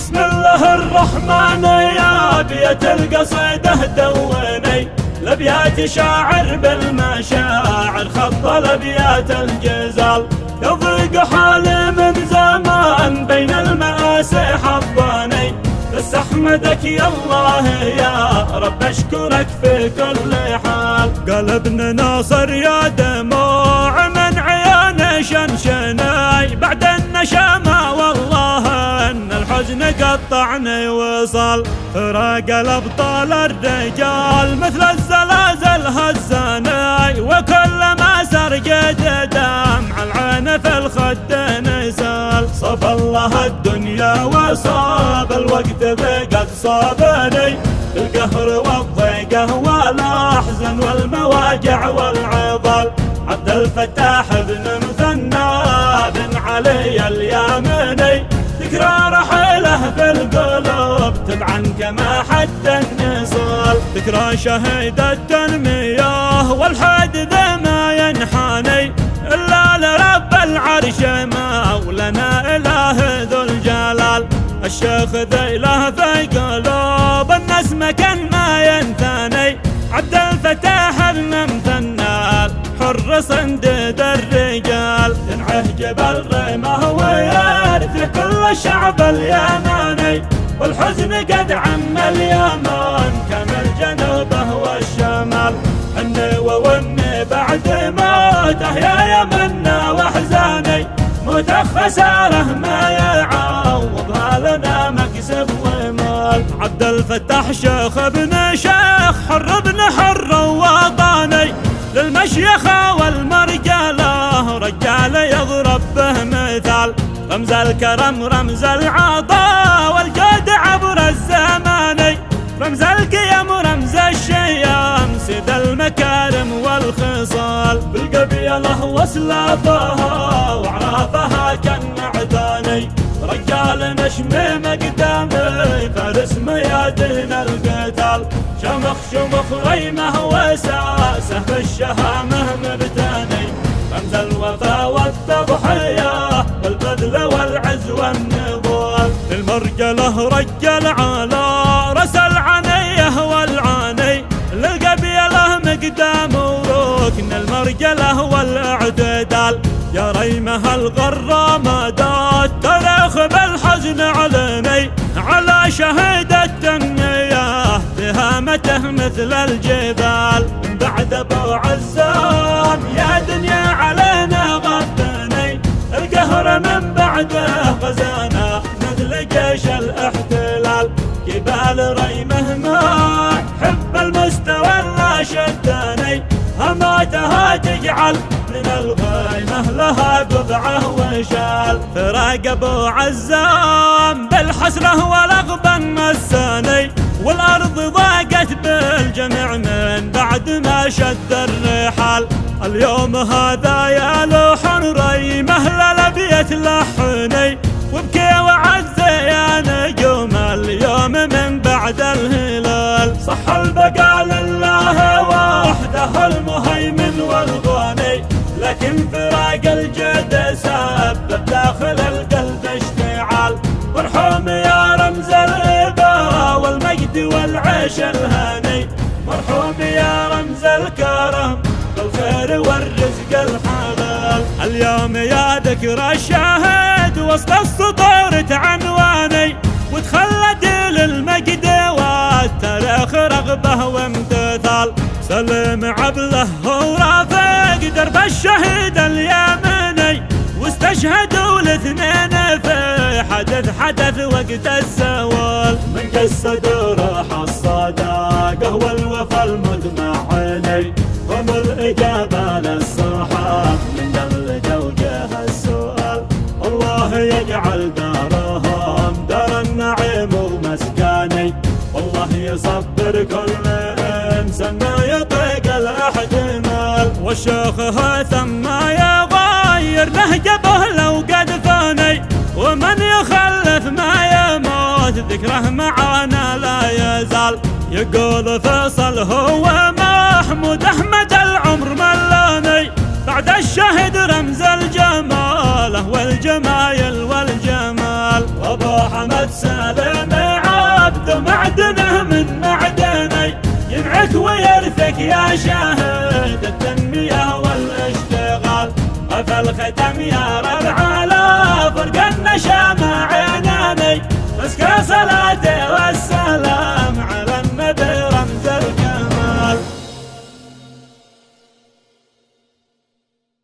بسم الله الرحمن يا بيت القصيدة دوني لبيات شاعر بالمشاعر خط لبيات الجزال يضيق حالي من زمان بين المآسي حضاني بس احمدك يا الله يا رب اشكرك في كل حال. قلبنا ناصر يا دموع من عيوني شنشناي بعد النشامة والله ان الحزن قطعني وصل فراق الابطال الرجال مثل الزلازل هزاني وكل ما سرقت دمع العين في الخد نزال. صف الله الدنيا وصاب الوقت بقد صابني القهر والضيقه والاحزان والمواجع والعضال. عبد الفتاح بن مثنى بن علي اليامني ذكرى رحيله في القلوب تبعا كما حد النصال. ذكرى شهيد التنميه والحادث ما ينحني الا لرب العرش مولانا اله ذو الجلال. الشيخ ذيله في قلوب الناس مكان ما ينثني عبد الفتاح بن مثنى حر صنديد الرجال. ينعه جبل ريمه ويرث كل الشعب اليماني والحزن قد عم اليمن كما الجنوب والشمال. حني ووني بعد موته يا يمنا واحزاني موت خساره ما يعوضها لنا مكسب ومال. عبد الفتاح شيخ ابن شيخ حر ابن حر وطني للمشيخة والمرجله رجال يضرب به مثال. رمز الكرم رمز العطاء والجود عبر الزمان رمز القيم رمز الشيام سيد المكارم والخصال. بالقبيله واسلافها وعرافها كالنعداني رجال نشمي مقدامي فارس ميادين القتال. شمخ شمخ ريمه وساسه بالشهامه مبتاني رمز الوفا والتضحيه والبذل والعز والنضال. المرجله رجل على رس العنيه والعاني للقبيله مقدام وركن المرجله والاعتدال. يا ريمه الغرامه دات تاريخ بالحزن علني على شهيد التنميه تهامته مثل الجبال. من بعد ابو عزام يا دنيا علينا غضني القهر من بعده غزانا مثل جيش الاحتلال. جبال ريمه ما حب المستوى لا شداني هماتها تجعل من الغيمه لها قبعه وشال. فراق ابو عزام بالحسره والاغبن مساني والارض ضاقت بالجميع من بعد ما شد الرحال. اليوم هذا يا لوح ريمه للبيت لحني وبكي وعزي يا نجوم اليوم من بعد الهلال. صح البقاء لله وحده المهيمن والغني لكن فراق الجد سبب داخل القلب اشتعال. مرحوم يا رمز الإباء والمجد والعيش الهني مرحوم يا رمز الكرم بالخير والرزق الحلال. اليوم يا ذكرى الشاهد وسط السطور تعنواني وتخلد للمجد والتاريخ رغبه وامتثال. سلم عبله ورافق درب الشهيد اليمني واستشهدوا الاثنين في حدث وقت الزوال. من جسد روح الصداقه والوفا المدمعني هم الاجابه للصحاب من الجوجه السؤال. الله يجعل دارهم دار النعيم ومسكاني والله يصبر كل انسان ما يطيق الاحتمال. والشيخ هيثم ما يغير نهجه لو قد فاني ومن يخلف ما يموت ذكره معانا لا يزال. يقول فيصل هو محمود احمد العمر ملاني بعد الشهد رمز الجمال والجمايل والجمال. حمد سالم عبد معدنه من معدني، ينعك ويرثك يا شاهد التنمية والاشتغال. وفي الختم يا ربع على فرق النشا مع عيناني، مسك صلاتي والسلام